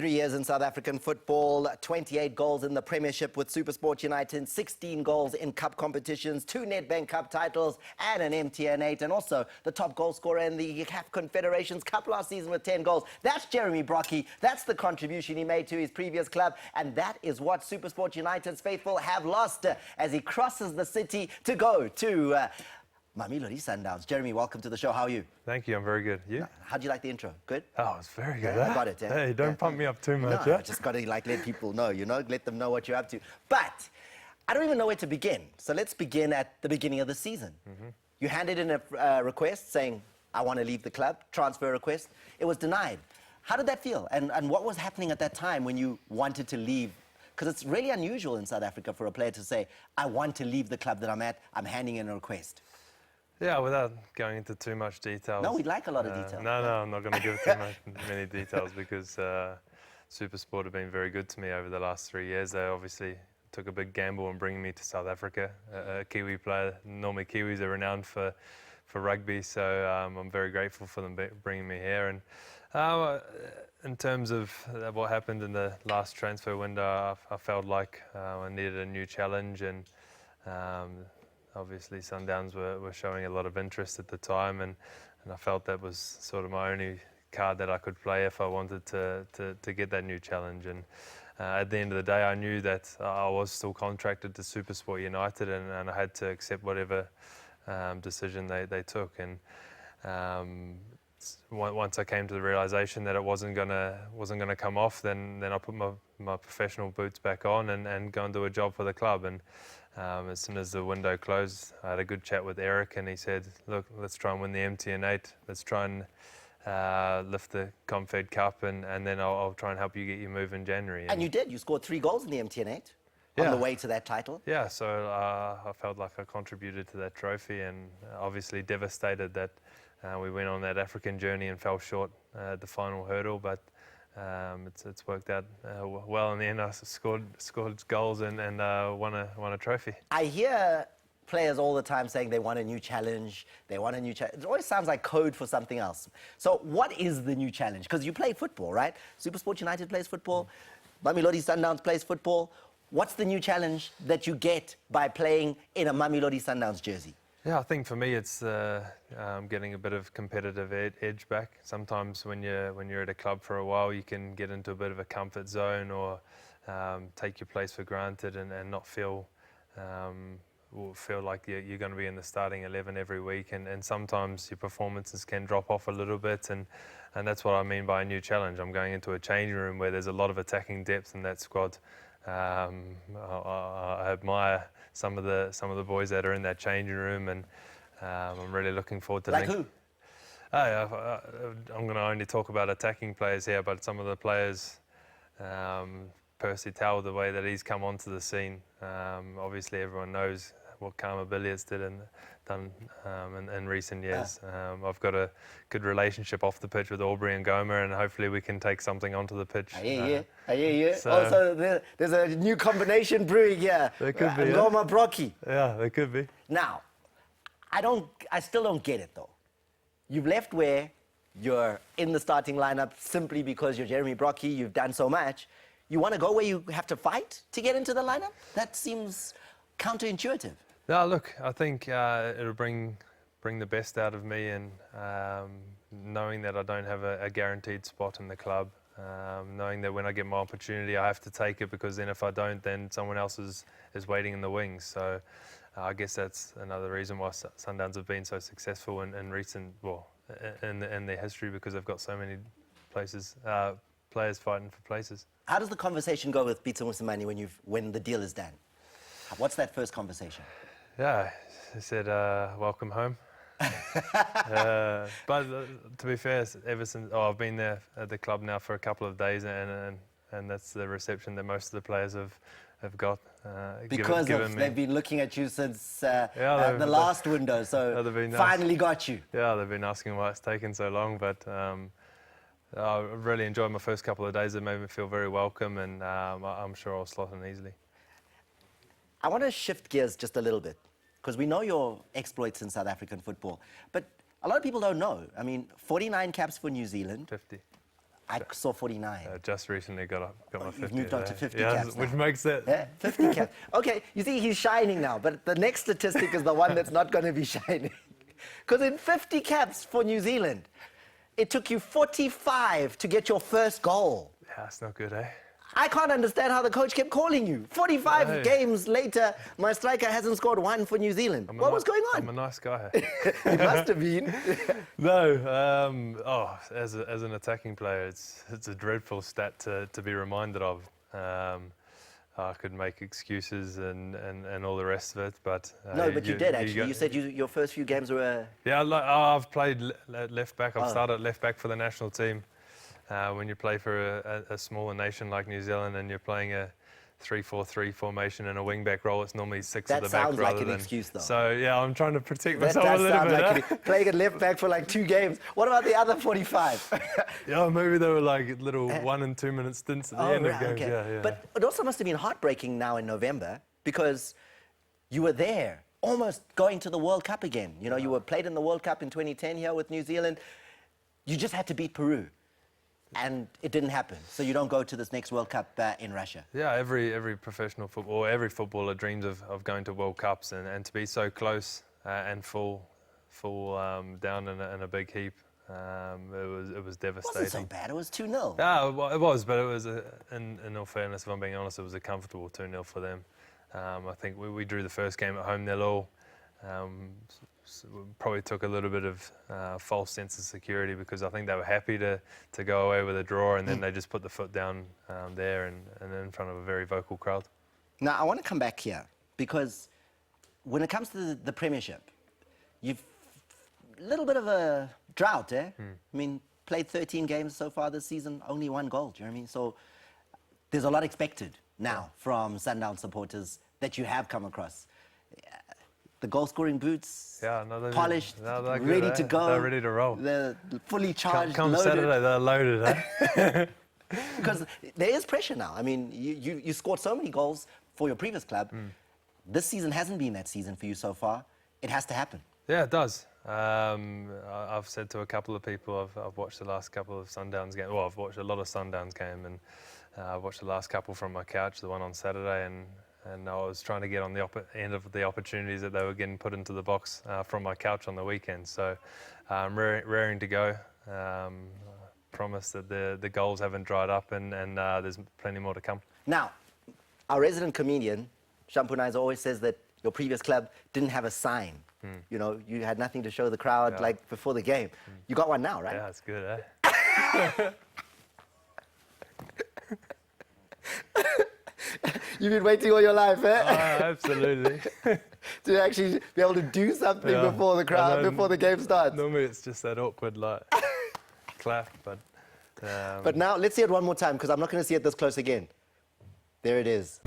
3 years in South African football, 28 goals in the Premiership with SuperSport United, 16 goals in cup competitions, 2 Nedbank Cup titles and an MTN 8, and also the top goal scorer in the CAF Confederations Cup last season with 10 goals. That's Jeremy Brockie. That's the contribution he made to his previous club, and that is what SuperSport United's faithful have lost as he crosses the city to go to Mamelodi Sundowns. Jeremy, welcome to the show. How are you? Thank you. I'm very good. You? How'd you like the intro? Good? Oh, it's very good. Yeah, I got it. Yeah. Hey, don't pump me up too much. No, Yeah? I just got to let people know, let them know what you're up to. But I don't even know where to begin. So let's begin at the beginning of the season. You handed in a request saying, I want to leave the club, transfer request. It was denied. How did that feel? And what was happening at that time when you wanted to leave? Because it's really unusual in South Africa for a player to say, I want to leave the club that I'm at, I'm handing in a request. Yeah, without going into too much details. No, we'd like a lot of detail. No, I'm not going to give many details because SuperSport have been very good to me over the last 3 years. They obviously took a big gamble in bringing me to South Africa. A Kiwi player, normally Kiwis are renowned for rugby, so I'm very grateful for them bringing me here. And in terms of what happened in the last transfer window, I felt like I needed a new challenge, and obviously Sundowns were showing a lot of interest at the time, and I felt that was sort of my only card that I could play if I wanted to get that new challenge. And at the end of the day, I knew that I was still contracted to SuperSport United, and I had to accept whatever decision they took. And once I came to the realization that it wasn't gonna come off, then I put my professional boots back on and go and do a job for the club. And as soon as the window closed, I had a good chat with Eric, and he said, look, let's try and win the MTN 8. Let's try and lift the Confed Cup, and then I'll try and help you get your move in January. And you did. You scored 3 goals in the MTN 8 on the way to that title. Yeah, so I felt like I contributed to that trophy, and obviously devastated that we went on that African journey and fell short at the final hurdle, but it's worked out well in the end. I scored goals and won a trophy. I hear players all the time saying they want a new challenge, they want a new challenge. It always sounds like code for something else. So what is the new challenge? Because you play football, right? SuperSport United plays football, Mamelodi Sundowns plays football. What's the new challenge that you get by playing in a Mamelodi Sundowns jersey? Yeah, I think for me it's getting a bit of competitive edge back. Sometimes when you're at a club for a while, you can get into a bit of a comfort zone, or take your place for granted and not feel like you're going to be in the starting 11 every week. And sometimes your performances can drop off a little bit, and that's what I mean by a new challenge. I'm going into a changing room where there's a lot of attacking depth in that squad. I admire some of the boys that are in that changing room, and I'm really looking forward to. Like who? I'm going to only talk about attacking players here, but some of the players, Percy Tau, the way that he's come onto the scene. Obviously, everyone knows what Karma Billiards done in recent years. I've got a good relationship off the pitch with Aubrey and Goma, and hopefully we can take something onto the pitch. I hear you. So also, there's a new combination brewing here. There could be. Jeremy Brockie. Yeah, there could be. Now, I still don't get it though. You've left where you're in the starting lineup simply because you're Jeremy Brockie. You've done so much. You want to go where you have to fight to get into the lineup? That seems counterintuitive. No, look, I think it'll bring the best out of me, and knowing that I don't have a guaranteed spot in the club, knowing that when I get my opportunity, I have to take it, because then if I don't, then someone else is waiting in the wings. So I guess that's another reason why Sundowns have been so successful in their history, because they've got so many players fighting for places. How does the conversation go with Peter Mosimane when the deal is done? What's that first conversation? Yeah, he said, welcome home. But to be fair, ever since I've been there at the club now for a couple of days, and that's the reception that most of the players have got. Because they've been looking at you since the last window, so finally got you. Yeah, they've been asking why it's taken so long, but I really enjoyed my first couple of days. It made me feel very welcome, and I'm sure I'll slot in easily. I want to shift gears just a little bit, because we know your exploits in South African football, but a lot of people don't know. I mean, 49 caps for New Zealand. 50. I saw 49. Just recently got my 50. You've moved on to 50 yeah, caps now. which makes it. Yeah, 50 caps. Okay, you see, he's shining now, but the next statistic is the one that's not going to be shining. Because in 50 caps for New Zealand, it took you 45 to get your first goal. Yeah, it's not good, eh? I can't understand how the coach kept calling you. 45 Hey. games later, my striker hasn't scored one for New Zealand. What was going on? I'm a nice guy. He must have been. No, as an attacking player, it's a dreadful stat to be reminded of. I could make excuses and all the rest of it, but No, but you did actually. You said your first few games were. Yeah, I've played left back. I've started at left back for the national team. When you play for a smaller nation like New Zealand and you're playing a 3-4-3 formation and a wing-back role, it's normally six at the back That sounds rather like an than. excuse, though. So yeah, I'm trying to protect That myself a does little sound bit. like playing at left back for like 2 games. What about the other 45? Yeah, maybe they were like little 1 and 2 minute stints at the end of games. okay. Yeah. But it also must have been heartbreaking now in November because you were there, almost going to the World Cup again. You know, you were played in the World Cup in 2010 here with New Zealand. You just had to beat Peru. And it didn't happen. So you don't go to this next World Cup in Russia. Yeah, every professional football, every footballer dreams of going to World Cups and to be so close and full down in a big heap. It was devastating. It wasn't so bad. It was 2-0. Yeah, well, it was, but it was, in all fairness, if I'm being honest, it was a comfortable 2-0 for them. I think we drew the first game at home 0-0. Probably took a little bit of false sense of security because I think they were happy to go away with a draw, and then they just put the foot down there and in front of a very vocal crowd. Now, I want to come back here because when it comes to the Premiership, you've a little bit of a drought, eh? I mean, played 13 games so far this season, only 1 goal, Jeremy. So there's a lot expected now from Sundown supporters that you have come across. The goal-scoring boots, polished, ready to go. They're ready to roll. They're fully charged, Come loaded. Saturday, they're loaded, eh? Because there is pressure now. I mean, you scored so many goals for your previous club. This season hasn't been that season for you so far. It has to happen. Yeah, it does. I've said to a couple of people, I've watched the last couple of Sundowns games. Well, I've watched a lot of Sundowns games, and I've watched the last couple from my couch, the one on Saturday, and I was trying to get on the end of the opportunities that they were getting put into the box from my couch on the weekend. So I'm raring to go. Promise that the goals haven't dried up, and there's plenty more to come. Now, our resident comedian, Shampunaiza, always says that your previous club didn't have a sign. You know, you had nothing to show the crowd like before the game. You got one now, right? Yeah, it's good, eh? You've been waiting all your life, eh? Oh, absolutely. To actually be able to do something before the crowd, before the game starts. Normally it's just that awkward, like, clap, but... But now, let's see it one more time, because I'm not going to see it this close again. There it is.